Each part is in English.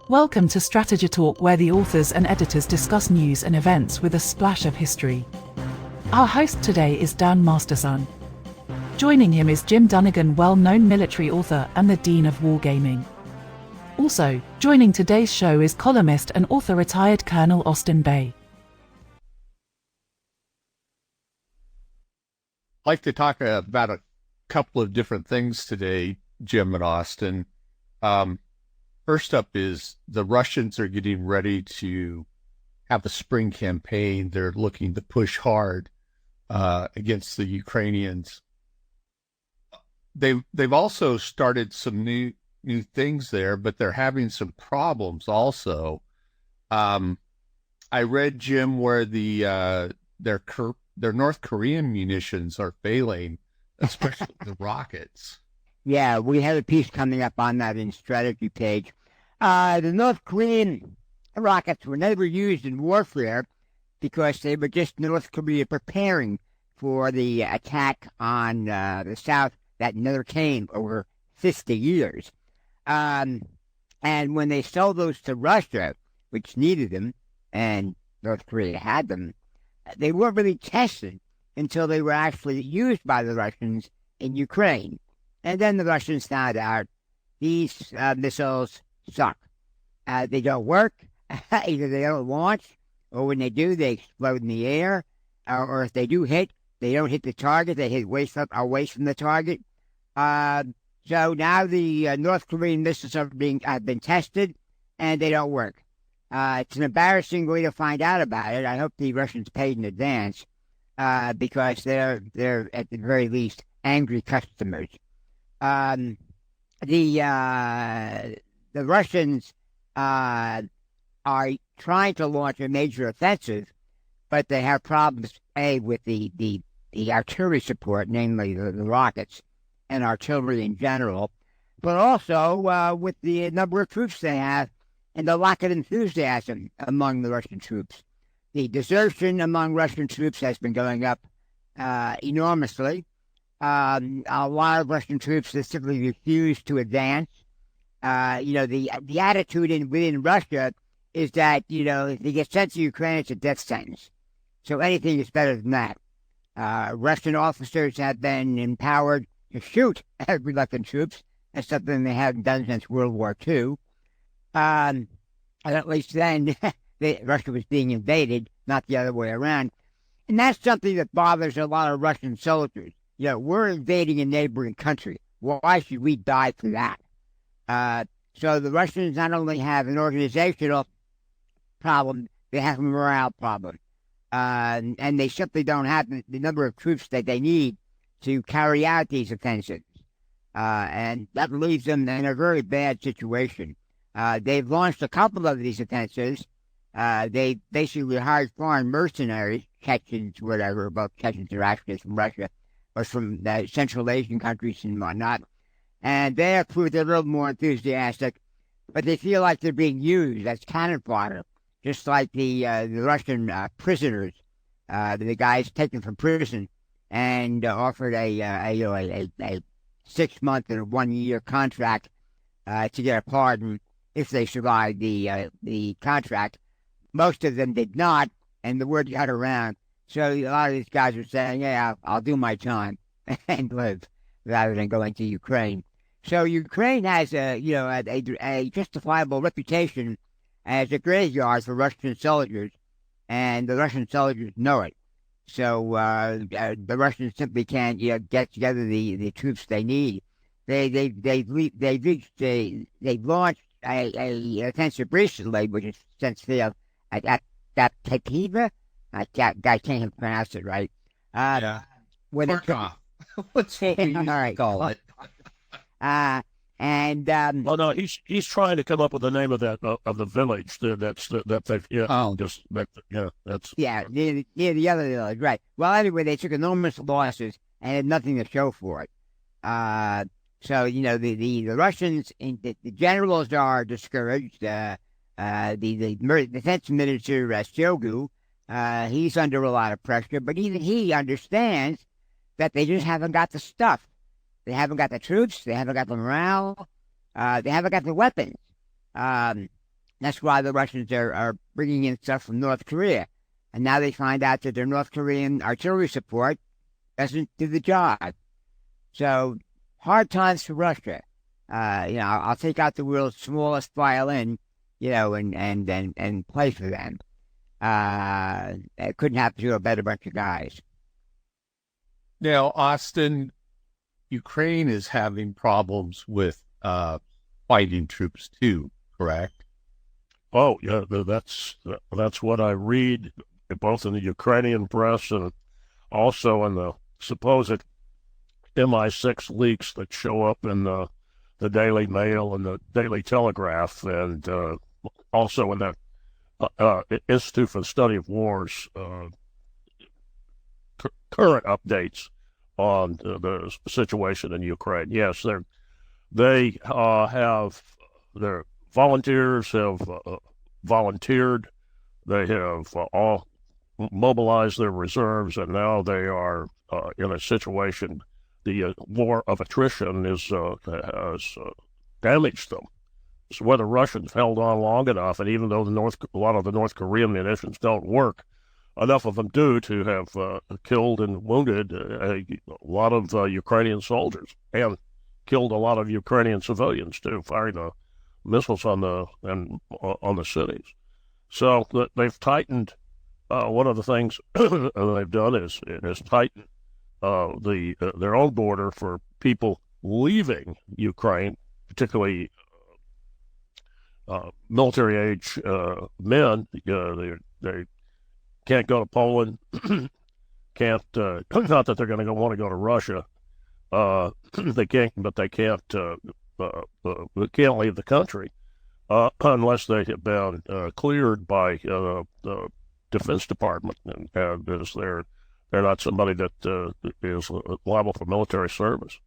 Welcome to Strategy Talk, where the authors and editors discuss news and events with a splash of history. Our host today is Dan Masterson. Joining him is Jim Dunnigan, well-known military author and the Dean of Wargaming. Also, joining today's show is columnist and author retired Colonel Austin Bay. I'd like to talk about a couple of different things today, Jim and Austin. First up is the Russians are getting ready to have a spring campaign. They're looking to push hard against the Ukrainians. They've also started some new things there, but they're having some problems also. I read, Jim, where their North Korean munitions are failing, especially the rockets. Yeah, we have a piece coming up on that in strategy page. The North Korean rockets were never used in warfare because they were just North Korea preparing for the attack on the South that never came over 50 years. And when they sold those to Russia, which needed them, and North Korea had them, they weren't really tested until they were actually used by the Russians in Ukraine. And then the Russians found out these missiles suck. They don't work. Either they don't launch, or when they do, they explode in the air. Or if they do hit, they don't hit the target. They hit away from the target. So now the North Korean missiles have been tested, and they don't work. It's an embarrassing way to find out about it. I hope the Russians paid in advance because they're at the very least angry customers. The Russians are trying to launch a major offensive, but they have problems with the artillery support, namely the rockets and artillery in general, but also with the number of troops they have and the lack of enthusiasm among the Russian troops. The desertion among Russian troops has been going up enormously. A lot of Russian troops that simply refuse to advance. The attitude within Russia is that, if they get sent to Ukraine, it's a death sentence. So anything is better than that. Russian officers have been empowered to shoot at reluctant troops. That's something they haven't done since World War II. And at least then, Russia was being invaded, not the other way around. And that's something that bothers a lot of Russian soldiers. We're invading a neighboring country. Why should we die for that? So the Russians not only have an organizational problem, they have a morale problem. And they simply don't have the number of troops that they need to carry out these offensives. And that leaves them in a very bad situation. They've launched a couple of these offensives. They basically hired foreign mercenaries, Chechens, whatever, both Chechens are actually from Russia, or from the Central Asian countries and whatnot. And they have proved a little more enthusiastic, but they feel like they're being used as cannon fodder, just like the Russian prisoners, the guys taken from prison and offered a 6-month and a 1-year contract to get a pardon if they survived the contract. Most of them did not, and the word got around. So a lot of these guys are saying, yeah, I'll do my time and live rather than going to Ukraine. So Ukraine has a justifiable reputation as a graveyard for Russian soldiers, and the Russian soldiers know it. So the Russians simply can't get together the troops they need. They've launched a offensive recently, which is since failed at Tativa. I can't even pronounce it right. Yeah. Kharkov. What's what we All right. call it? Well, no, he's trying to come up with the name of that of the village that's near the other village, right? Well, anyway, they took enormous losses and had nothing to show for it. So the Russians, the generals are discouraged. The defense minister Shoigu, he's under a lot of pressure, but even he understands that they just haven't got the stuff. They haven't got the troops. They haven't got the morale. They haven't got the weapons. That's why the Russians are bringing in stuff from North Korea. And now they find out that their North Korean artillery support doesn't do the job. So hard times for Russia. I'll take out the world's smallest violin, and play for them. It couldn't happen to a better bunch of guys. Now, Austin, Ukraine is having problems with fighting troops too, correct? Oh, yeah, that's what I read both in the Ukrainian press and also in the supposed MI6 leaks that show up in the Daily Mail and the Daily Telegraph, and also in the Institute for the Study of Wars current updates on the situation in Ukraine. Yes, they have their volunteers have volunteered. They have all mobilized their reserves, and now they are in a situation. The war of attrition has damaged them. So whether Russians held on long enough, and even though a lot of the North Korean munitions don't work, enough of them do to have killed and wounded a lot of Ukrainian soldiers, and killed a lot of Ukrainian civilians too, firing missiles on the cities. So they've tightened. One of the things they've done is tighten their own border for people leaving Ukraine, particularly military age men. They can't go to Poland. Can't not that they're going to want to go to Russia. They can't, but they can't leave the country unless they have been cleared by the Defense Department, and they're not somebody that is liable for military service.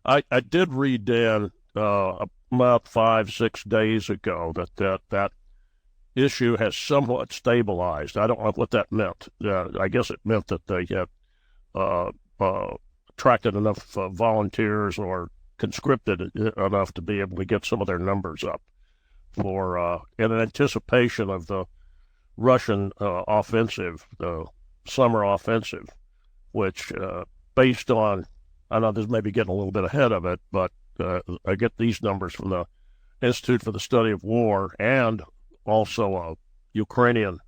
I did read, Dan, about 5-6 days ago that issue has somewhat stabilized. I don't know what that meant. I guess it meant that they had attracted enough volunteers or conscripted enough to be able to get some of their numbers up for in anticipation of the Russian offensive, the summer offensive, which based on, I know this may be getting a little bit ahead of it, but I get these numbers from the Institute for the Study of War and also a Ukrainian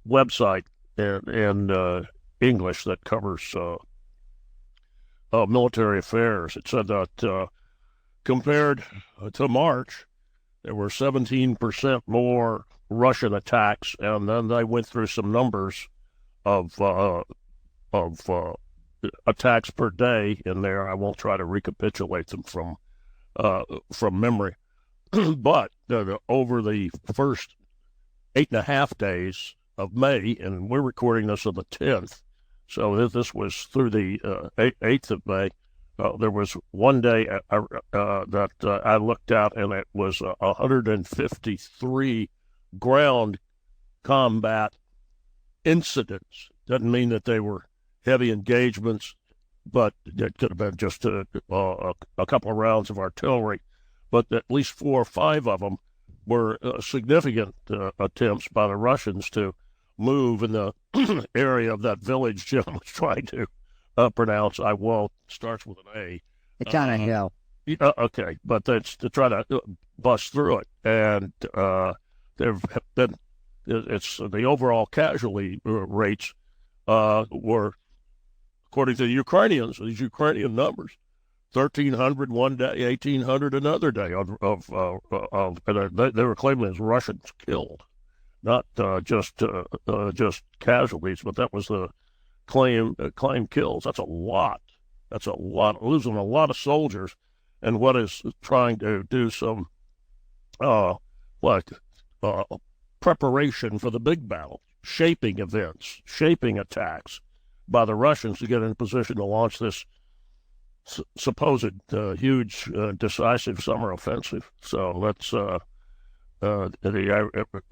website in English that covers military affairs. It said that compared to March, there were 17% more Russian attacks, and then they went through some numbers of attacks per day in there. I won't try to recapitulate them from memory, but over the first 8.5 days of May, and we're recording this on the 10th, so this was through the 8th of May. There was one day that I looked at, and it was 153 ground combat incidents. Doesn't mean that they were heavy engagements, but it could have been just a couple of rounds of artillery. But at least 4 or 5 of them were significant attempts by the Russians to move in the area of that village Jim was trying to pronounce. I won't. Starts with an A. It's on a hill. Okay, but that's to try to bust through it. And there have been, it's the overall casualty rates were, according to the Ukrainians, these Ukrainian numbers, 1,300 one day, 1,800 another day of they were claiming as Russians killed, not just casualties, but that was the claim kills. That's a lot. That's a lot. Losing a lot of soldiers, and what is trying to do some preparation for the big battle, shaping events, shaping attacks by the Russians to get in a position to launch this supposed huge, decisive summer offensive. So let's the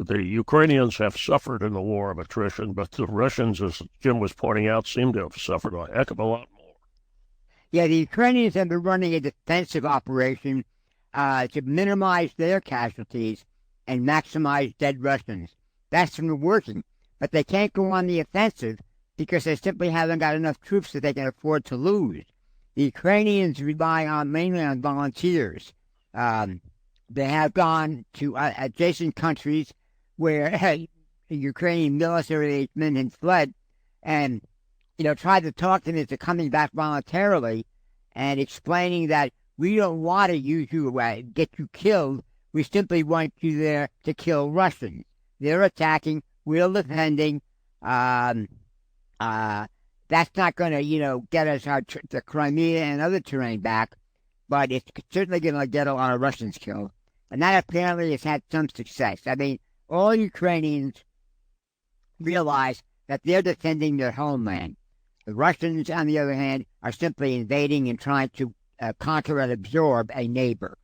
Ukrainians have suffered in the war of attrition, but the Russians, as Jim was pointing out, seem to have suffered a heck of a lot more. Yeah, the Ukrainians have been running a defensive operation to minimize their casualties and maximize dead Russians. That's been working, but they can't go on the offensive because they simply haven't got enough troops that they can afford to lose. The Ukrainians rely mainly on volunteers. They have gone to adjacent countries where Ukrainian military men had fled, and tried to talk them into coming back voluntarily, and explaining that we don't want to use you, get you killed. We simply want you there to kill Russians. They're attacking. We're defending. That's not going to, get us the Crimea and other terrain back, but it's certainly going to get a lot of Russians killed. And that apparently has had some success. I mean, all Ukrainians realize that they're defending their homeland. The Russians, on the other hand, are simply invading and trying to conquer and absorb a neighbor.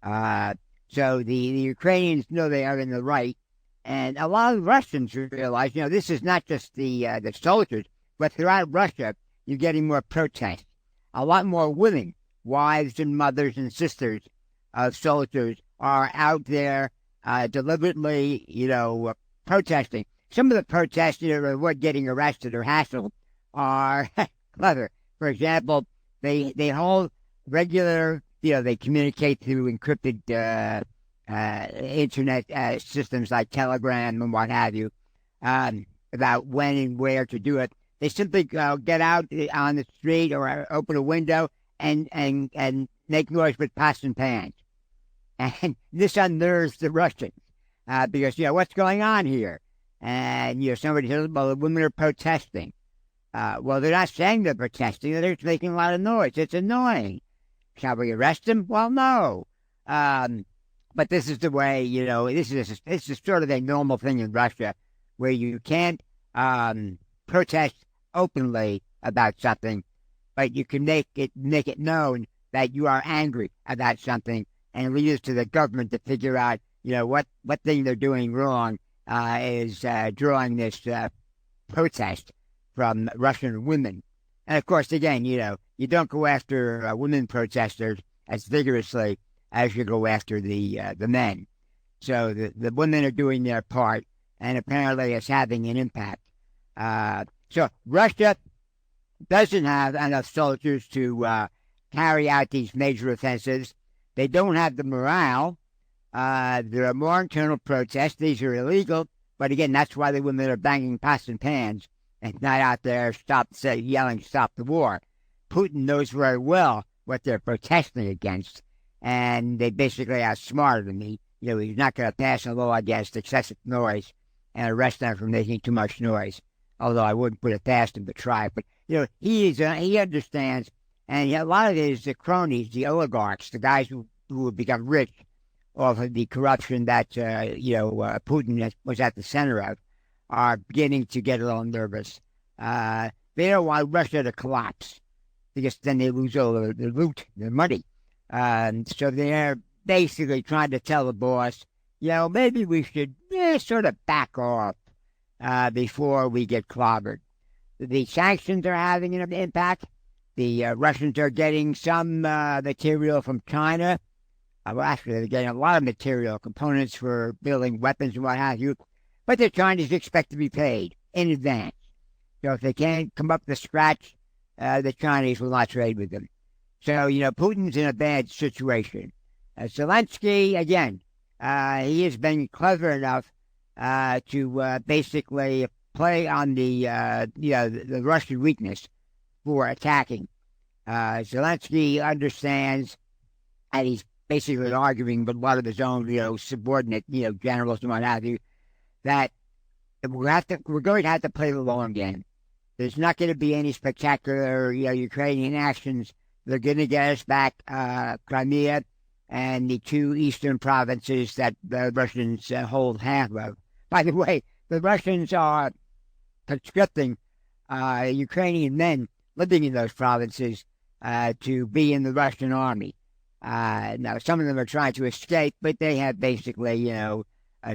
So the Ukrainians know they are in the right. And a lot of Russians realize, this is not just the soldiers, but throughout Russia, you're getting more protests. A lot more women, wives and mothers and sisters of soldiers, are out there deliberately, protesting. Some of the protests, avoid getting arrested or hassled, are clever. For example, they hold regular, they communicate through encrypted internet systems like Telegram and what have you, about when and where to do it. They simply get out on the street or open a window and make noise with pots and pans. And this unnerves the Russians because, what's going on here? And, somebody says, well, the women are protesting. Well, they're not saying they're protesting. They're just making a lot of noise. It's annoying. Shall we arrest them? Well, no. But this is the way, this is sort of a normal thing in Russia where you can't protest openly about something, but you can make it known that you are angry about something and leave it to the government to figure out, what thing they're doing wrong is drawing this protest from Russian women. And of course, again, you don't go after women protesters as vigorously as you go after the men. So the women are doing their part, and apparently it's having an impact. So Russia doesn't have enough soldiers to carry out these major offensives. They don't have the morale. There are more internal protests. These are illegal, but again, that's why the women are banging pots and pans and not out there yelling, stop the war. Putin knows very well what they're protesting against, and they basically are smarter than me. He's not going to pass a law against excessive noise and arrest them for making too much noise, although I wouldn't put it past him to try. But, he understands, and a lot of it is the cronies, the oligarchs, the guys who have become rich off of the corruption that, Putin was at the center of, are beginning to get a little nervous. They don't want Russia to collapse because then they lose all their loot, their money. So they're basically trying to tell the boss, maybe we should sort of back off before we get clobbered. The sanctions are having an impact. The Russians are getting some material from China. Well, actually, they're getting a lot of material, components for building weapons and what have you. But the Chinese expect to be paid in advance. So if they can't come up to scratch, the Chinese will not trade with them. So, Putin's in a bad situation. Zelensky, again, he has been clever enough to basically play on the Russian weakness for attacking. Zelensky understands, and he's basically arguing with a lot of his own, subordinate, generals and what have you, that we're going to have to play the long game. There's not going to be any spectacular, Ukrainian actions. They're going to get us back Crimea and the two eastern provinces that the Russians hold half of. By the way, the Russians are conscripting Ukrainian men living in those provinces to be in the Russian army. Now, some of them are trying to escape, but they have basically,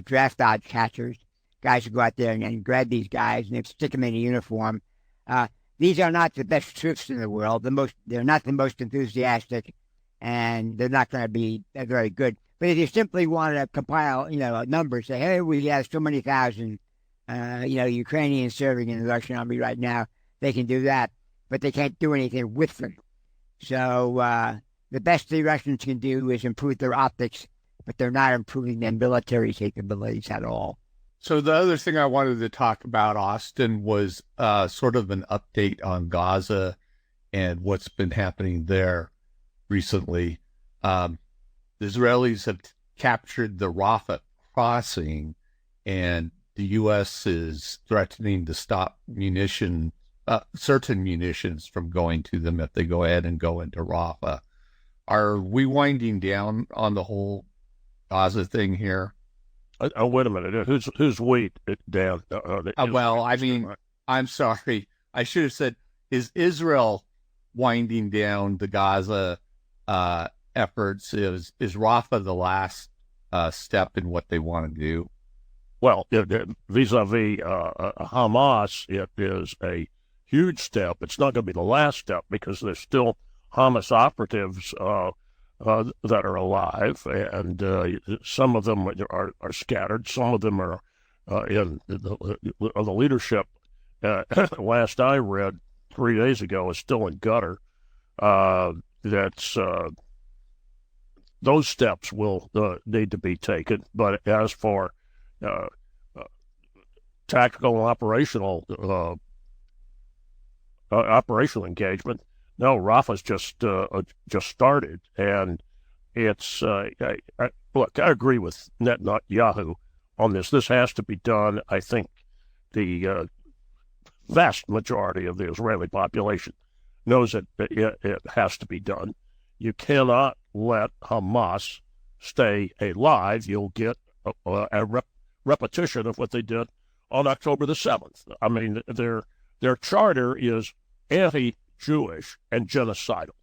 draft dodge catchers, guys who go out there and grab these guys and stick them in a uniform. These are not the best troops in the world. They're not the most enthusiastic, and they're not going to be very good. But if you simply want to compile, a number, say, hey, we have so many thousand, Ukrainians serving in the Russian army right now, they can do that, but they can't do anything with them. So the best the Russians can do is improve their optics, but they're not improving their military capabilities at all. So the other thing I wanted to talk about, Austin, was sort of an update on Gaza and what's been happening there recently. The Israelis have captured the Rafah crossing, and the U.S. is threatening to stop certain munitions from going to them if they go ahead and go into Rafah. Are we winding down on the whole Gaza thing here? Oh, wait a minute. Who's we, Dan? I'm sorry. I should have said, is Israel winding down the Gaza efforts? Is Rafah the last step in what they want to do? Well, vis-a-vis Hamas, it is a huge step. It's not going to be the last step because there's still Hamas operatives that are alive, and some of them are scattered. Some of them are in the leadership. Last I read 3 days ago is still in Qatar. Those steps will need to be taken. But as for tactical and operational engagement, no, Rafah's just started, and it's look. I agree with Netanyahu on this. This has to be done. I think the vast majority of the Israeli population knows that it has to be done. You cannot let Hamas stay alive. You'll get a repetition of what they did on October the 7th. I mean, their charter is anti-Jewish and genocidal.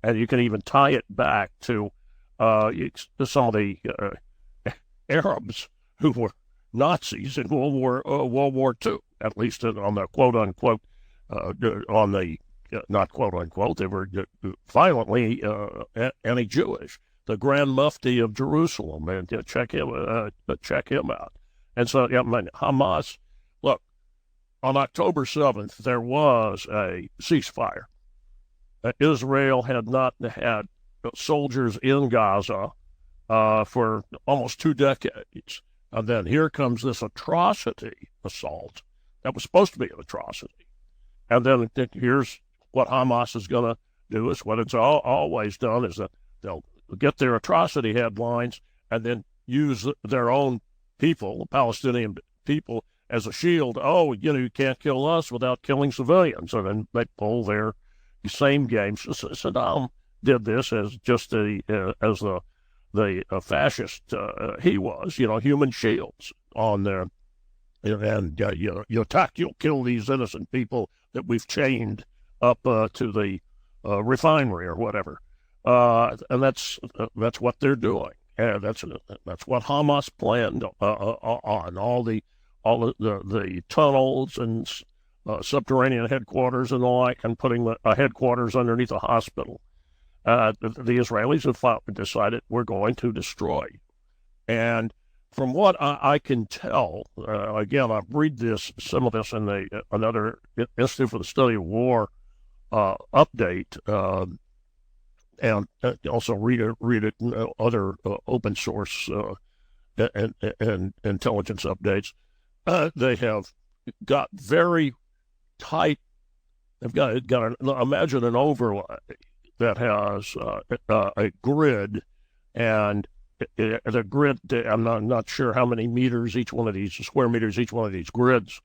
And you can even tie it back to some of the Arabs who were Nazis in World War II, at least on the quote-unquote, not quote-unquote, they were violently anti-Jewish. The Grand Mufti of Jerusalem, and check him out. And so, Hamas, look, on October 7th, there was a ceasefire. Israel had not had soldiers in Gaza for almost 2 decades. And then here comes this atrocity assault that was supposed to be an atrocity. And then here's what Hamas is going to do, is what it's always done, is that they'll get their atrocity headlines and then use their own people, the Palestinian people, as a shield. Oh, you can't kill us without killing civilians. And then they pull their same game. Saddam did this as just the fascist he was, human shields on there. And you attack, you'll kill these innocent people that we've chained up to the refinery or whatever. And that's what they're doing. And that's what Hamas planned on all the tunnels and subterranean headquarters and the like, and putting a headquarters underneath a hospital. The Israelis have decided we're going to destroy. And from what I can tell, again, I read some of this in another Institute for the Study of War update, and also read it in other open source and intelligence updates. They have got very tight. They've got imagine an overlay that has a grid, and the grid. I'm not sure how many meters each one of these square meters each one of these grids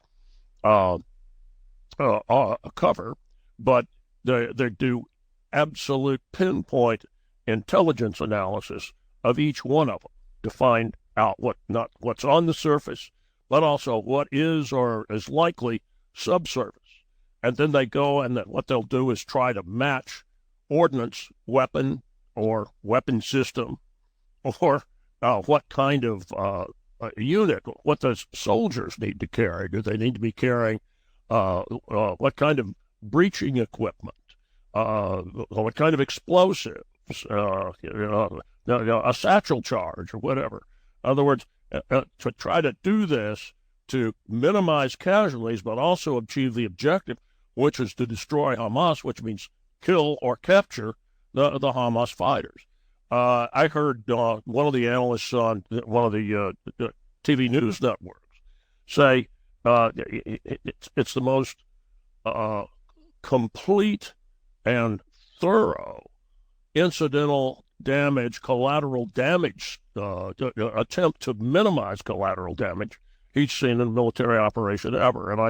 cover, but they do absolute pinpoint intelligence analysis of each one of them to find out what's on the surface, but also what is or is likely subsurface. And then they go, and what they'll do is try to match ordnance weapon or weapon system, or what kind of unit, what the soldiers need to carry. Do they need to be carrying what kind of breaching equipment, what kind of explosives, a satchel charge or whatever. In other words, to try to do this to minimize casualties, but also achieve the objective, which is to destroy Hamas, which means kill or capture the Hamas fighters. I heard one of the analysts on one of the TV news networks say it's the most complete and thorough incidental damage, collateral damage, attempt to minimize collateral damage he's seen in a military operation ever. And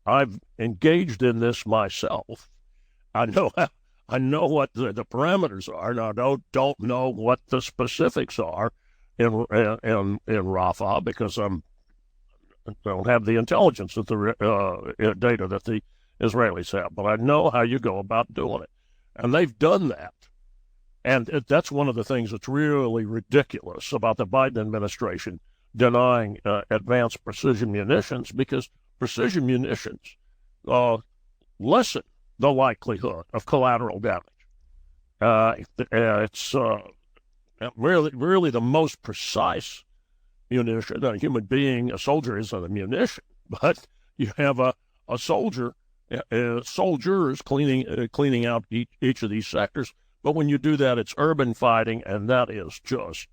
I've engaged in this myself. I know what the parameters are. Now, don't know what the specifics are in Rafah because I don't have the intelligence of the data that the Israelis have. But I know how you go about doing it, and they've done that. And that's one of the things that's really ridiculous about the Biden administration denying advanced precision munitions, because precision munitions lessen the likelihood of collateral damage. It's really the most precise munition. A human being, a soldier isn't a munition, but you have a soldier, soldiers cleaning out each of these sectors. But when you do that, it's urban fighting, and that is just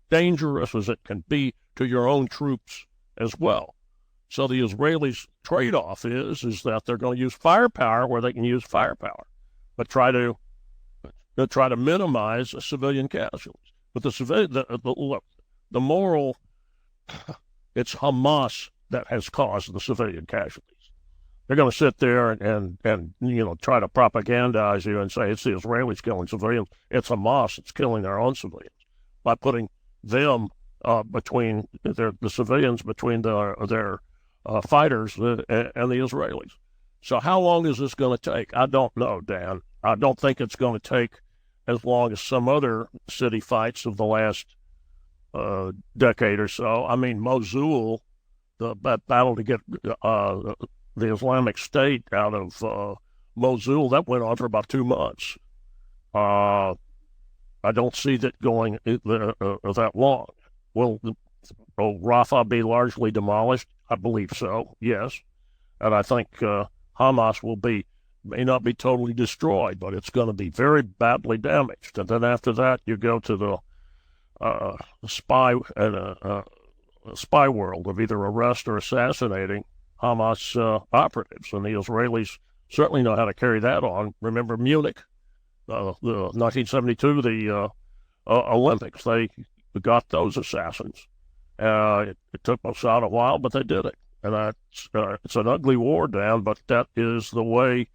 dangerous as it can be to your own troops as well. So the Israelis' trade-off is that they're going to use firepower where they can use firepower, but try to minimize civilian casualties. But the moral, it's Hamas that has caused the civilian casualties. They're going to sit there and try to propagandize you and say it's the Israelis killing civilians. It's Hamas that's killing their own civilians by putting them between the civilians, between their fighters and the Israelis. So how long is this going to take? I don't know, Dan. I don't think it's going to take as long as some other city fights of the last decade or so. I mean, Mosul, the battle to get the Islamic State out of Mosul, that went on for about 2 months. I don't see that going that long. Will Rafah be largely demolished? I believe so, yes. And I think Hamas may not be totally destroyed, but it's going to be very badly damaged. And then after that, you go to the spy world of either arrest or assassinating Hamas operatives, and the Israelis certainly know how to carry that on. Remember Munich, the 1972, the Olympics. They got those assassins. It took Mossad a while, but they did it. And it's an ugly war, Dan, but that is the way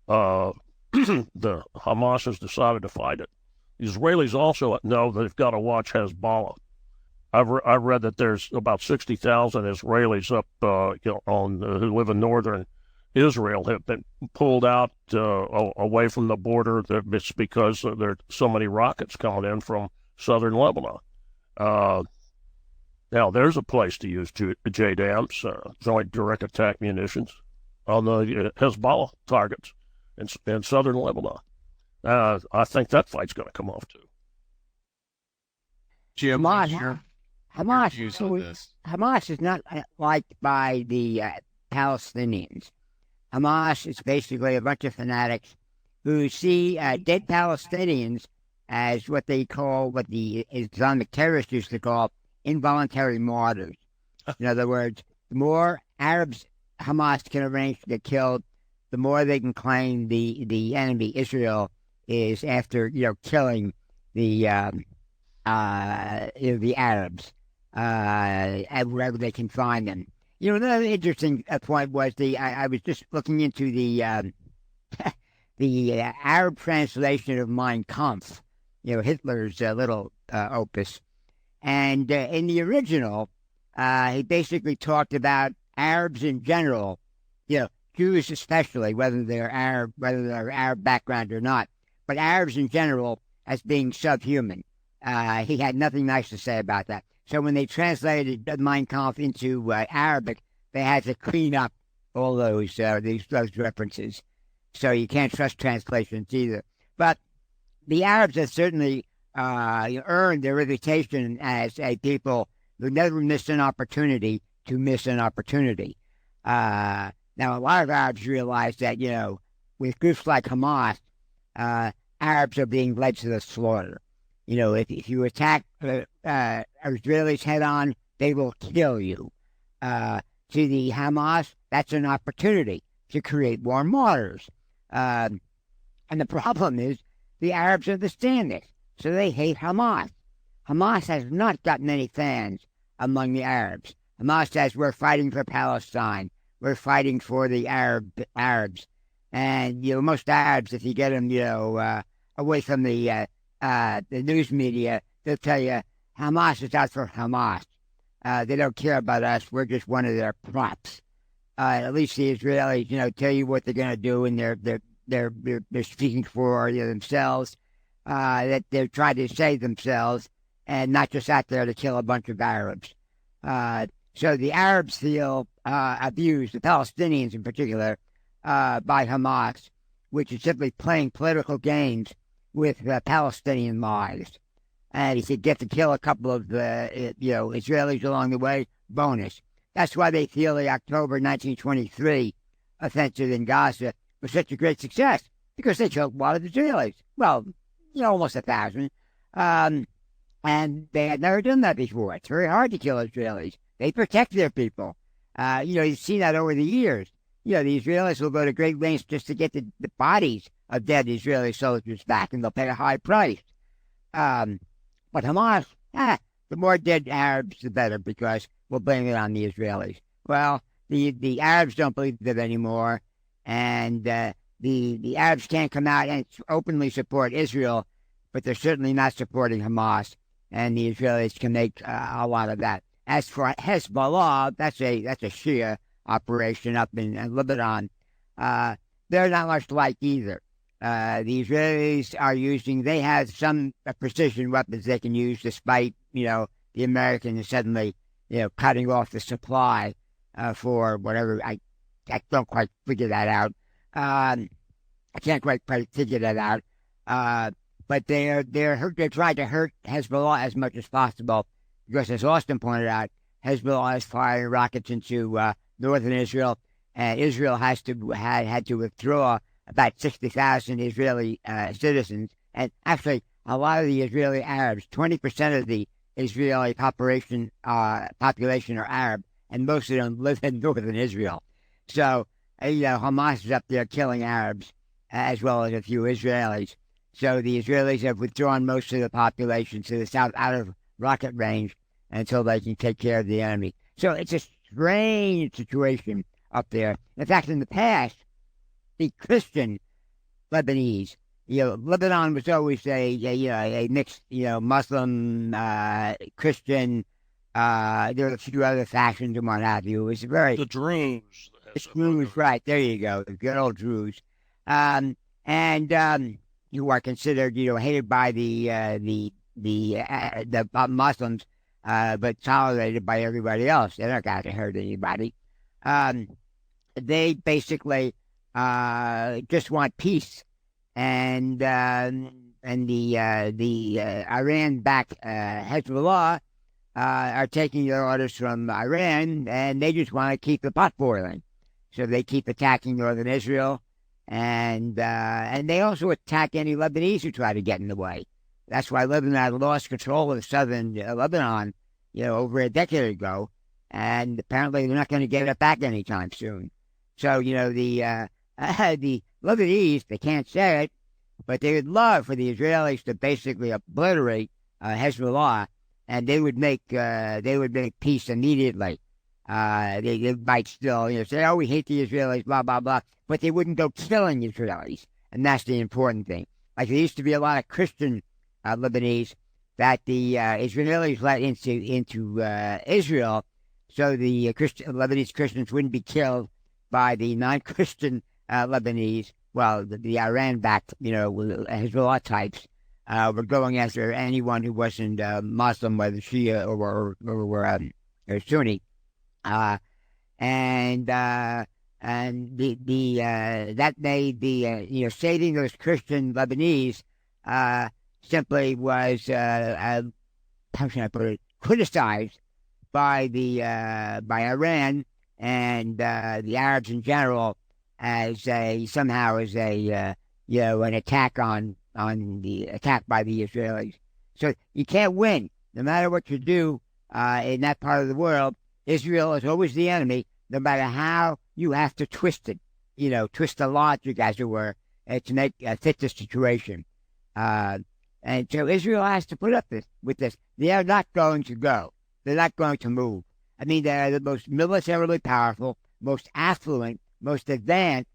the Hamas has decided to fight it. The Israelis also know they've got to watch Hezbollah. I've read that there's about 60,000 Israelis up who live in northern Israel have been pulled out away from the border. It's because there are so many rockets coming in from southern Lebanon. Now, there's a place to use JDAMs, joint direct attack munitions, on the Hezbollah targets in southern Lebanon. I think that fight's going to come off, too. Jim, Hamas is not liked by the Palestinians. Hamas is basically a bunch of fanatics who see dead Palestinians as what the Islamic terrorists used to call involuntary martyrs. In other words, the more Arabs Hamas can arrange to get killed, the more they can claim the enemy Israel is after killing the Arabs wherever they can find them. Another interesting point was I was just looking into the Arab translation of Mein Kampf, Hitler's little opus, and in the original, he basically talked about Arabs in general, Jews especially, whether they're Arab background or not, but Arabs in general as being subhuman. He had nothing nice to say about that. So when they translated Mein Kampf into Arabic, they had to clean up all those references. so you can't trust translations either. But the Arabs have certainly earned their reputation as a people who never miss an opportunity to miss an opportunity. Now, a lot of Arabs realize that, with groups like Hamas, Arabs are being led to the slaughter. If you attack Israelis head on, they will kill you. To the Hamas, that's an opportunity to create more martyrs. And the problem is the Arabs understand this, so they hate Hamas. Hamas has not gotten any fans among the Arabs. Hamas says, we're fighting for Palestine. We're fighting for the Arabs. And, most Arabs, if you get them, away from the news media, they'll tell you Hamas is out for Hamas. They don't care about us. We're just one of their props. At least the Israelis, tell you what they're going to do, and they're speaking for themselves. That they're trying to save themselves, and not just out there to kill a bunch of Arabs. So the Arabs feel abused, the Palestinians in particular, by Hamas, which is simply playing political games with Palestinian lives. And if you get to kill a couple of Israelis along the way, bonus. That's why they feel the October 1923 offensive in Gaza was such a great success, because they killed a lot of Israelis. Well, almost 1,000. And they had never done that before. It's very hard to kill Israelis. They protect their people. You've seen that over the years. The Israelis will go to great lengths just to get the bodies of dead Israeli soldiers back, and they'll pay a high price. But Hamas, the more dead Arabs, the better, because we'll blame it on the Israelis. Well, the Arabs don't believe that anymore, and the Arabs can't come out and openly support Israel, but they're certainly not supporting Hamas, and the Israelis can make a lot of that. As for Hezbollah, that's a Shia operation up in Lebanon. They're not much like either. The Israelis are they have some precision weapons they can use, despite, the Americans suddenly, cutting off the supply for whatever. I don't quite figure that out. I can't quite figure that out. But they're trying to hurt Hezbollah as much as possible, because, as Austin pointed out, Hezbollah is firing rockets into northern Israel, and Israel had to withdraw about 60,000 Israeli citizens. And actually, a lot of the Israeli Arabs, 20% of the Israeli population are Arab, and most of them live in northern Israel. So, Hamas is up there killing Arabs, as well as a few Israelis. So the Israelis have withdrawn most of the population to the south, out of rocket range, until they can take care of the enemy. So it's a strange situation up there. In fact, in the past, the Christian Lebanese, Lebanon was always a mixed, Muslim, Christian. There were a few other factions and what have you. It was the Druze. The Druze, right? There you go, the good old Druze, and who are considered, hated by the Muslims, but tolerated by everybody else. They're not going to hurt anybody. They basically just want peace, and the Iran-backed Hezbollah are taking their orders from Iran, and they just want to keep the pot boiling. So they keep attacking northern Israel, and they also attack any Lebanese who try to get in the way. That's why Lebanon lost control of southern Lebanon, over a decade ago, and apparently they're not going to get it back anytime soon. So, the Lebanese, they can't say it, but they would love for the Israelis to basically obliterate Hezbollah, and they would make peace immediately. They might still, say, oh, we hate the Israelis, blah, blah, blah, but they wouldn't go killing Israelis, and that's the important thing. Like, there used to be a lot of Christian Lebanese that the Israelis let into Israel, so the Lebanese Christians wouldn't be killed by the non-Christian Lebanese. Well, the Iran-backed, Hezbollah types were going after anyone who wasn't Muslim, whether Shia or Sunni. and that made the saving those Christian Lebanese simply was how should I put it, criticized by by Iran and the Arabs in general as an attack on the attack by the Israelis. So you can't win no matter what you do in that part of the world. Israel is always the enemy, no matter how you have to twist it, twist the logic, as it were, to make fit the situation. And so Israel has to put up with this. They are not going to go. They're not going to move. I mean, they're the most militarily powerful, most affluent, most advanced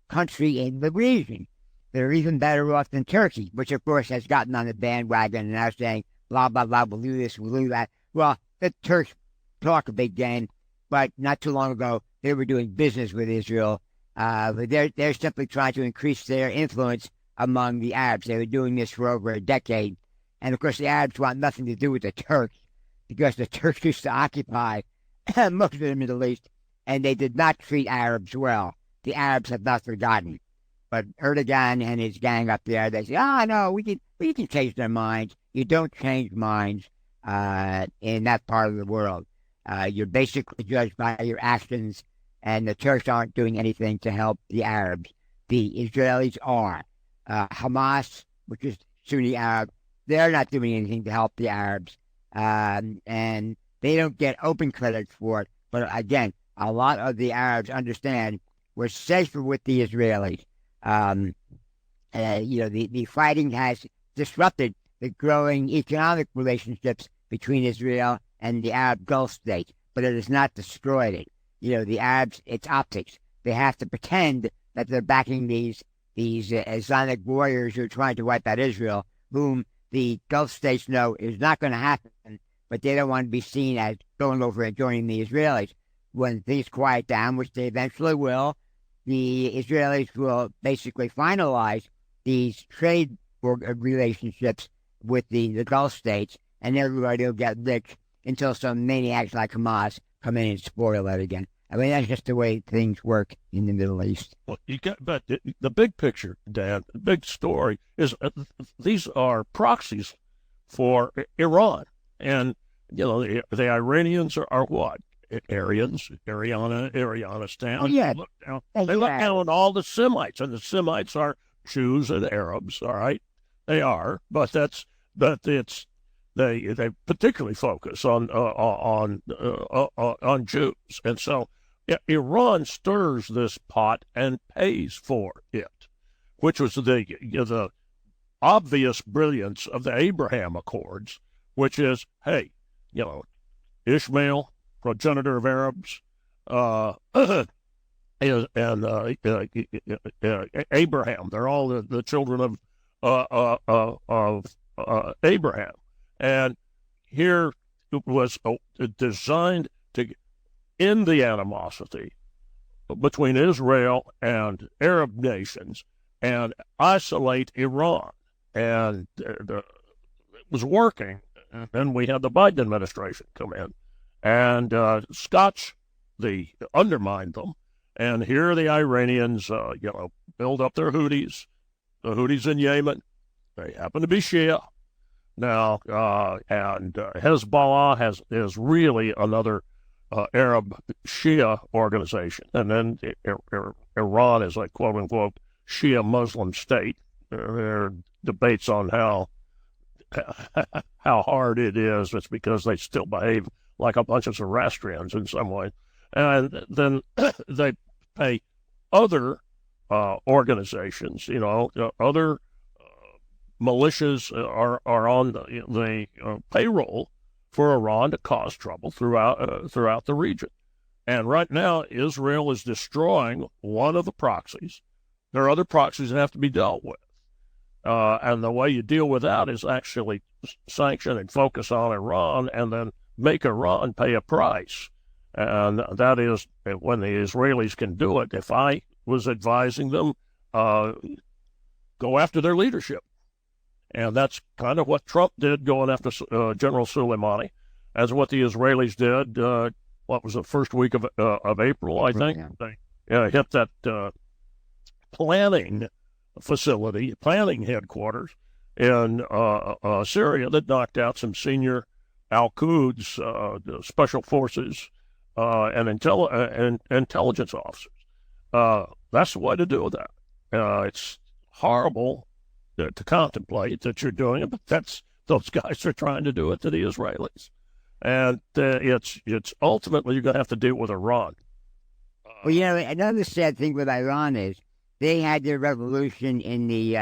country in the region. They're even better off than Turkey, which, of course, has gotten on the bandwagon and now saying, blah, blah, blah, we'll do this, we'll do that. Well, the Turks talk a big game, but not too long ago, they were doing business with Israel. But they're simply trying to increase their influence among the Arabs. They were doing this for over a decade. And, of course, the Arabs want nothing to do with the Turks because the Turks used to occupy most of the Middle East, and they did not treat Arabs well. The Arabs have not forgotten. But Erdogan and his gang up there, they say, no, we can change their minds. You don't change minds in that part of the world. You're basically judged by your actions, and the Turks aren't doing anything to help the Arabs. The Israelis are. Hamas, which is Sunni Arab, they're not doing anything to help the Arabs. And they don't get open credit for it. But again, a lot of the Arabs understand we're safer with the Israelis. The fighting has disrupted the growing economic relationships between Israel and the Arab Gulf states, but it has not destroyed it. The Arabs, it's optics. They have to pretend that they're backing these Islamic warriors who are trying to wipe out Israel, whom the Gulf states know is not going to happen, but they don't want to be seen as going over and joining the Israelis. When things quiet down, which they eventually will, the Israelis will basically finalize these trade relationships with the Gulf states, and everybody will get rich until some maniacs like Hamas come in and spoil it again. I mean, that's just the way things work in the Middle East. Well, but the big picture, Dan, the big story is these are proxies for Iran, and the Iranians are what? Aryans, Arianistan. Oh, yeah. They look down on all the Semites, and the Semites are Jews and Arabs. All right, they are, but they particularly focus on Jews, and so Iran stirs this pot and pays for it, which was the obvious brilliance of the Abraham Accords, which is, hey, Ishmael, progenitor of Arabs, and Abraham. They're all the children of Abraham. And here it was designed to end the animosity between Israel and Arab nations and isolate Iran. And it was working. And then we had the Biden administration come in and undermined them. And here the Iranians, build up their Houthis, the Houthis in Yemen. They happen to be Shia. Now, and Hezbollah is really another Arab Shia organization. And then Iran is a quote-unquote Shia Muslim state. There are debates on how hard it is. It's because they still behave like a bunch of Zoroastrians in some way. And then they pay other organizations, other militias are on the payroll for Iran to cause trouble throughout the region. And right now, Israel is destroying one of the proxies. There are other proxies that have to be dealt with. And the way you deal with that is actually sanction and focus on Iran and then make Iran pay a price. And that is when the Israelis can do it. If I was advising them, go after their leadership. And that's kind of what Trump did going after General Soleimani, as what the Israelis did, what was the first week of April, I think. hit that planning facility, planning headquarters in Syria that knocked out some senior Al-Quds, special forces, and intelligence officers. That's the way to do that. It's horrible to contemplate that you're doing it, but those guys are trying to do it to the Israelis. And it's ultimately you're going to have to deal with Iran. Well, you know, another sad thing with Iran is they had their revolution in the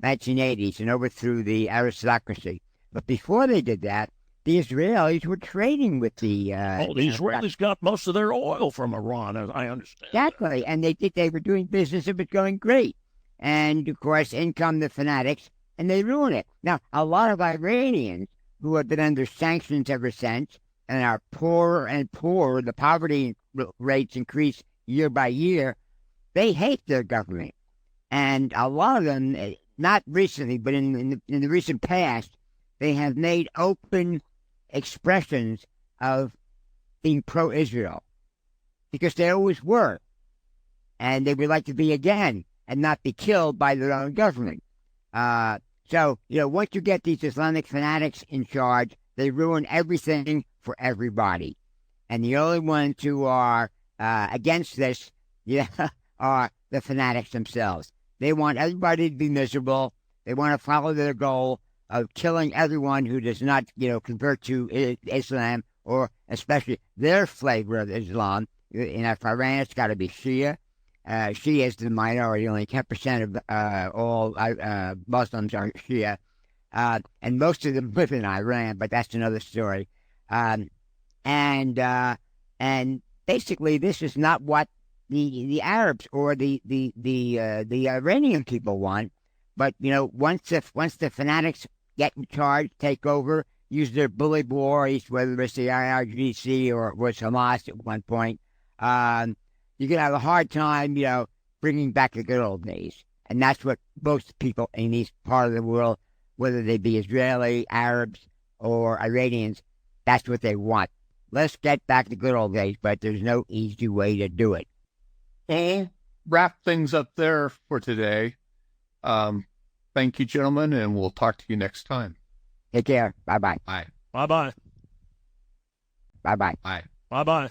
1980s and overthrew the aristocracy. But before they did that, the Israelis were trading with the... the Israelis got most of their oil from Iran, as I understand. Exactly, and they were doing business. It was going great. And, of course, in come the fanatics, and they ruin it. Now, a lot of Iranians who have been under sanctions ever since and are poorer and poorer, the poverty rates increase year by year, they hate their government. And a lot of them, not recently, but in the recent past, they have made open expressions of being pro-Israel because they always were. And they would like to be again and not be killed by their own government. So, you know, once you get these Islamic fanatics in charge, they ruin everything for everybody. And the only ones who are against this are the fanatics themselves. They want everybody to be miserable. They want to follow their goal of killing everyone who does not, convert to Islam, or especially their flavor of Islam. In Iran, it's got to be Shia. Shia is the minority. Only 10% of all Muslims are Shia. And most of them live in Iran, but that's another story. And basically, this is not what the Arabs or the Iranian people want. But once the fanatics get in charge, take over, use their bully boys, whether it's the IRGC or it was Hamas at one point, you're gonna have a hard time, bringing back the good old days. And that's what most people in this part of the world, whether they be Israeli, Arabs, or Iranians, that's what they want. Let's get back to good old days, but there's no easy way to do it. We'll wrap things up there for today. Thank you, gentlemen, and we'll talk to you next time. Take care. Bye-bye. Bye. Bye-bye. Bye-bye. Bye. Bye-bye.